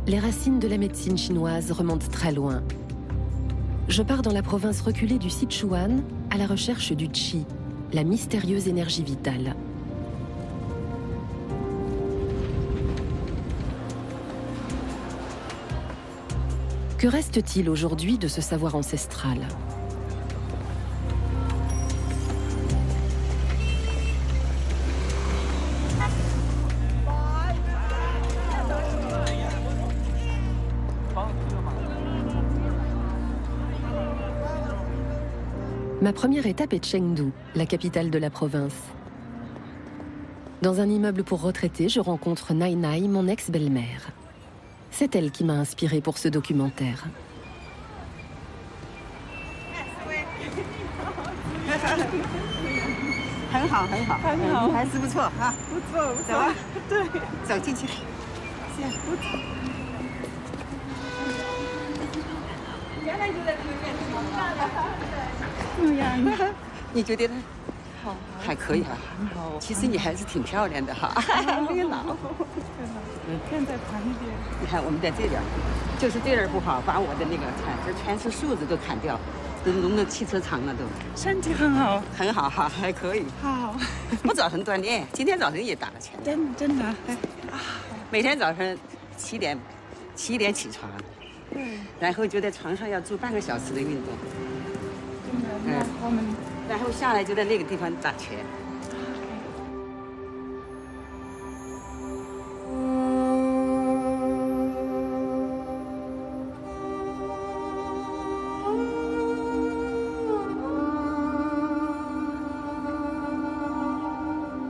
les racines de la médecine chinoise remontent très loin. Je pars dans la province reculée du Sichuan à la recherche du qi, la mystérieuse énergie vitale. Que reste-t-il aujourd'hui de ce savoir ancestral ? Ma première étape est Chengdu, la capitale de la province. Dans un immeuble pour retraités, je rencontre Nai Nai, mon ex-belle-mère. C'est elle qui m'a inspirée pour ce documentaire.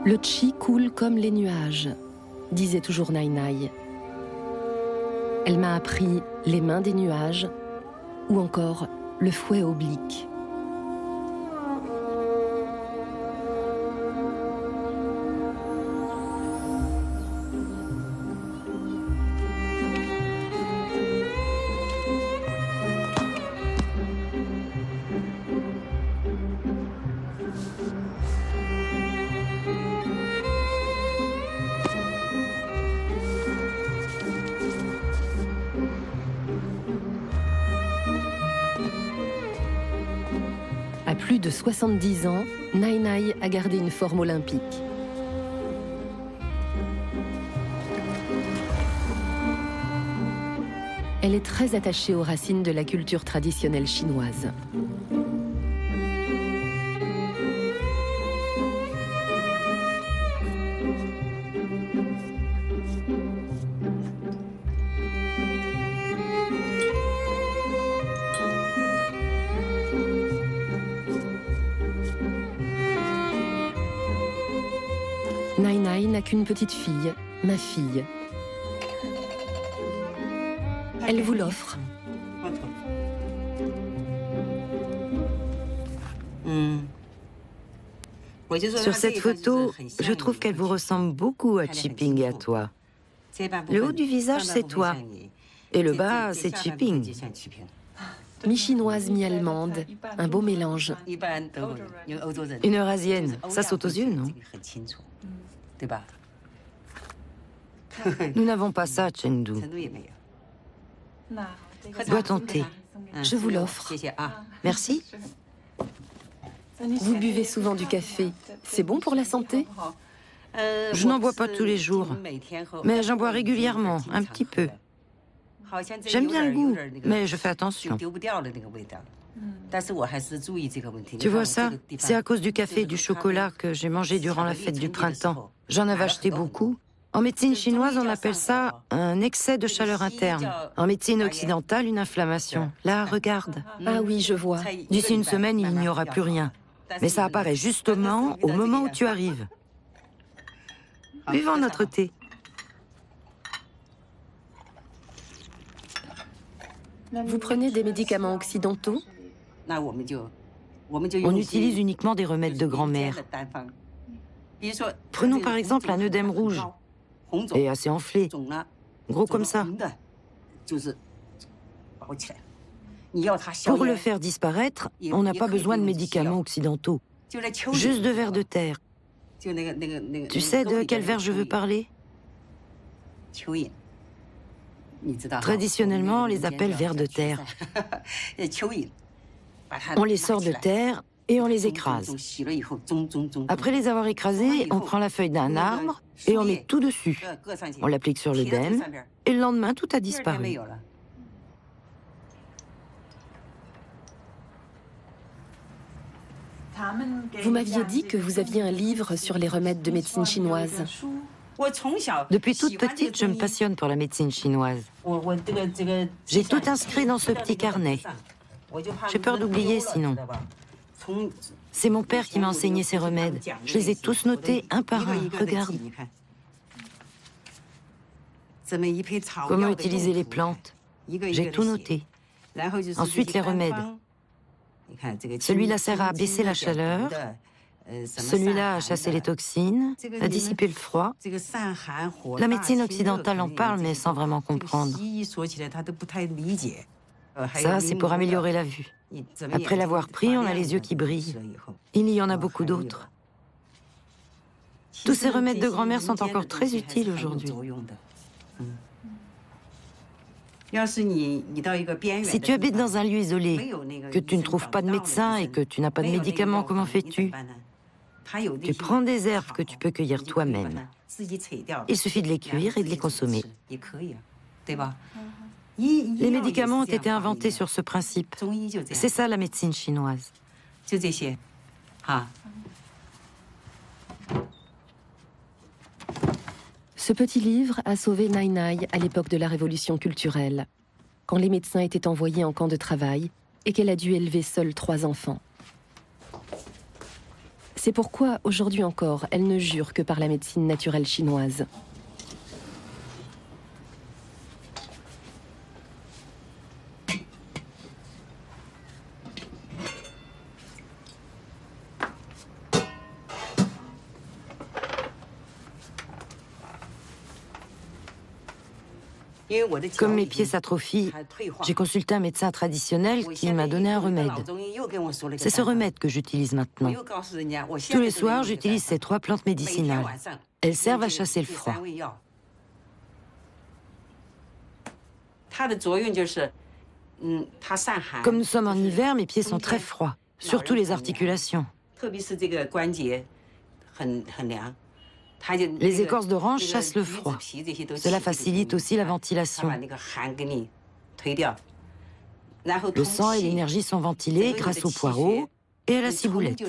Le qi coule comme les nuages, disait toujours Nai Nai. Elle m'a appris les mains des nuages ou encore le fouet oblique. À plus de 70 ans, Nai Nai a gardé une forme olympique. Elle est très attachée aux racines de la culture traditionnelle chinoise. Nai Nai n'a qu'une petite fille, ma fille. Elle vous l'offre. Sur cette photo, je trouve qu'elle vous ressemble beaucoup à Qiping et à toi. Le haut du visage, c'est toi. Et le bas, c'est Qiping. Mi-chinoise, mi-allemande, un beau mélange. Une Eurasienne, ça saute aux yeux, non? Nous n'avons pas ça, Chengdu. Bois ton thé. Je vous l'offre. Merci. Vous buvez souvent du café. C'est bon pour la santé? Je n'en bois pas tous les jours, mais j'en bois régulièrement, un petit peu. J'aime bien le goût, mais je fais attention. Tu vois ça? C'est à cause du café et du chocolat que j'ai mangé durant la fête du printemps. J'en avais acheté beaucoup. En médecine chinoise, on appelle ça un excès de chaleur interne. En médecine occidentale, une inflammation. Là, regarde. Ah oui, je vois. D'ici une semaine, il n'y aura plus rien. Mais ça apparaît justement au moment où tu arrives. Buvons notre thé. Vous prenez des médicaments occidentaux? On utilise uniquement des remèdes de grand-mère. Prenons par exemple un œdème rouge, et assez enflé, gros comme ça. Pour le faire disparaître, on n'a pas besoin de médicaments occidentaux, juste de vers de terre. Tu sais de quel vers je veux parler? Traditionnellement, on les appelle vers de terre. On les sort de terre et on les écrase. Après les avoir écrasés, on prend la feuille d'un arbre et on met tout dessus. On l'applique sur l'œdème et le lendemain, tout a disparu. Vous m'aviez dit que vous aviez un livre sur les remèdes de médecine chinoise. Depuis toute petite, je me passionne pour la médecine chinoise. J'ai tout inscrit dans ce petit carnet. J'ai peur d'oublier sinon. C'est mon père qui m'a enseigné ces remèdes. Je les ai tous notés un par un. Regarde. Comment utiliser les plantes? J'ai tout noté. Ensuite, les remèdes. Celui-là sert à baisser la chaleur. Celui-là a chassé les toxines, a dissipé le froid. La médecine occidentale en parle, mais sans vraiment comprendre. Ça, c'est pour améliorer la vue. Après l'avoir pris, on a les yeux qui brillent. Il y en a beaucoup d'autres. Tous ces remèdes de grand-mère sont encore très utiles aujourd'hui. Si tu habites dans un lieu isolé, que tu ne trouves pas de médecin et que tu n'as pas de médicaments, comment fais-tu? Tu prends des herbes que tu peux cueillir toi-même. Il suffit de les cuire et de les consommer. Les médicaments ont été inventés sur ce principe. C'est ça la médecine chinoise. Ce petit livre a sauvé Nai Nai à l'époque de la révolution culturelle, quand les médecins étaient envoyés en camp de travail et qu'elle a dû élever seule 3 enfants. C'est pourquoi, aujourd'hui encore, elle ne jure que par la médecine naturelle chinoise. Comme mes pieds s'atrophient, j'ai consulté un médecin traditionnel qui m'a donné un remède. C'est ce remède que j'utilise maintenant. Tous les soirs, j'utilise ces 3 plantes médicinales. Elles servent à chasser le froid. Comme nous sommes en hiver, mes pieds sont très froids, surtout les articulations. Les écorces d'orange chassent le froid. Cela facilite aussi la ventilation. Le sang et l'énergie sont ventilés grâce au poireau et à la ciboulette.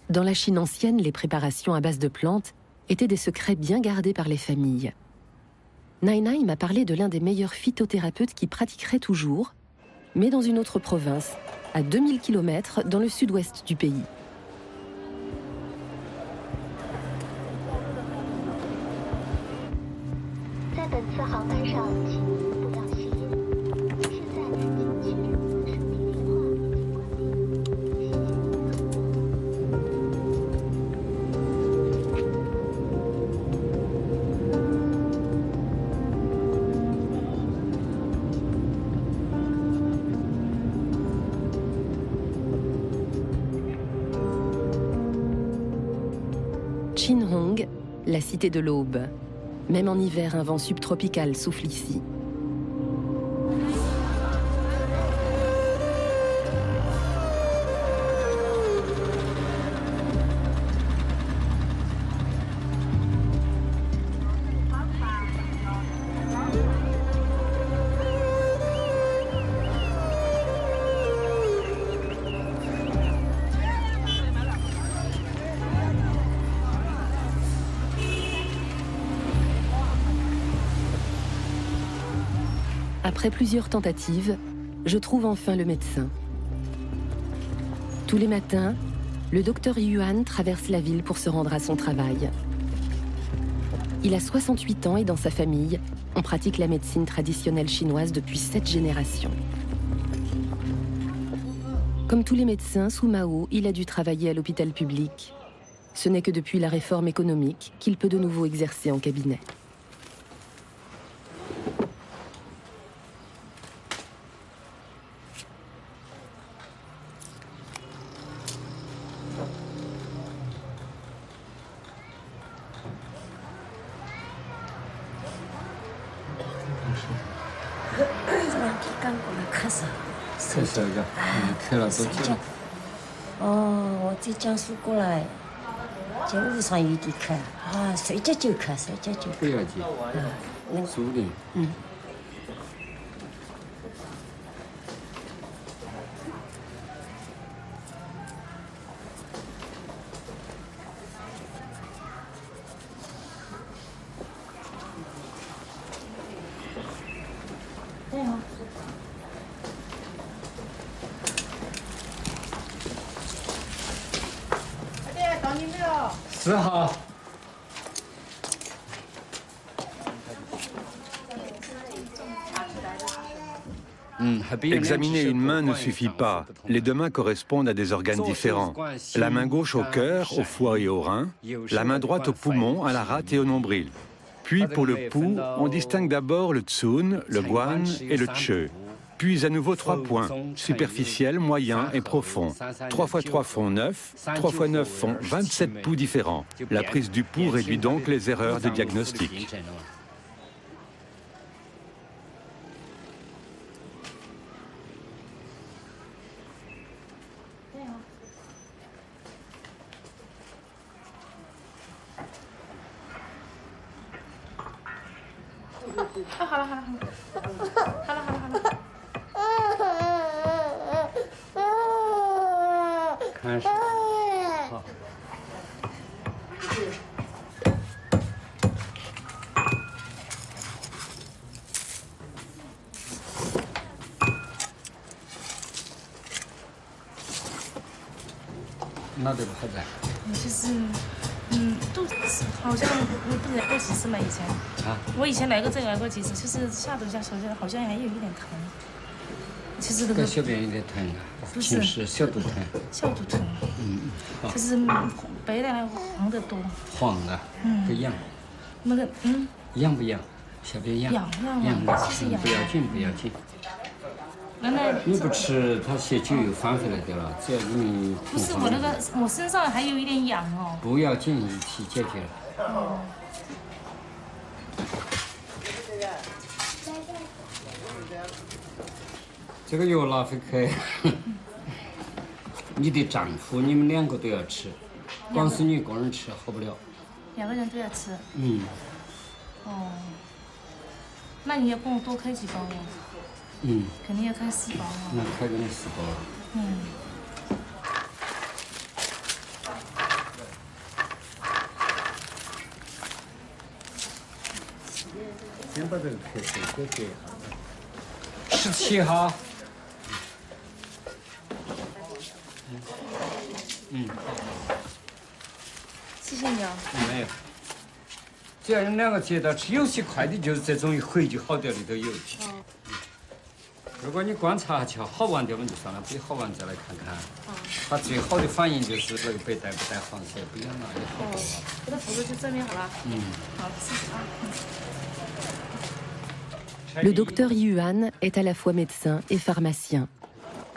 Dans la Chine ancienne, les préparations à base de plantes étaient des secrets bien gardés par les familles. Nai Nai m'a parlé de l'un des meilleurs phytothérapeutes qui pratiquerait toujours, mais dans une autre province, à 2000 km dans le sud-ouest du pays. Qinhong, la cité de l'aube. Même en hiver, un vent subtropical souffle ici. Après plusieurs tentatives, je trouve enfin le médecin. Tous les matins, le docteur Yuan traverse la ville pour se rendre à son travail. Il a 68 ans et dans sa famille, on pratique la médecine traditionnelle chinoise depuis 7 générations. Comme tous les médecins, sous Mao, il a dû travailler à l'hôpital public. Ce n'est que depuis la réforme économique qu'il peut de nouveau exercer en cabinet.我在江苏过来，在路上有点渴啊，睡觉就渴，睡觉就渴。不要紧，熟的。对啊。10号。Examiner une main ne suffit pas. Les deux mains correspondent à des organes différents. La main gauche au cœur, au foie et au rein. La main droite au poumon, à la rate et au nombril. Puis pour le pouls, on distingue d'abord le tsun, le guan et le che. Puis à nouveau 3 points, superficiel, moyen et profond. 3 x 3 font 9, 3 x 9 font 27 pouls différents. La prise du pouls réduit donc les erreurs de diagnostic.肚子好像我不是来过几次嘛，以前。我以前来过几次，就是下肚下手下好像还有一点疼。其实这个小便有点疼啊，不是小肚疼。小肚疼。就是白的黄的多。黄的，不痒。那个痒不痒？小便痒。痒，其实痒。不要紧，不要紧。你不吃，它血就又翻回来的了。只要你不是我身上还有一点痒哦。不要紧，一起解决了。这个药拿回去，你的丈夫你们2个都要吃，光是你一个人吃好不了。2个人都要吃。哦，那你要帮我多开几包呀？肯定要开4包啊。那开给你4包。先把这个开水给给好。17号。谢谢你啊。没有。只要你们2个接到吃，有些快的就是这种一回就好掉里头有。如果你观察下去好玩点，我们就算了；不好玩再来看看。它最好的反应就是那个白带不带黄色，不一样哪里好啊？给它扶着就正面好了。好，谢谢啊。Le docteur Yuan est à la fois médecin et pharmacien.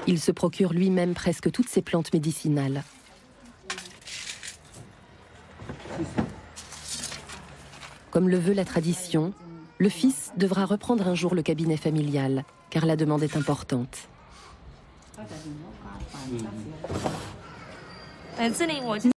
Il se procure lui-même presque toutes ces plantes médicinales. Comme le veut la tradition, le fils devra reprendre un jour le cabinet familial, car la demande est importante.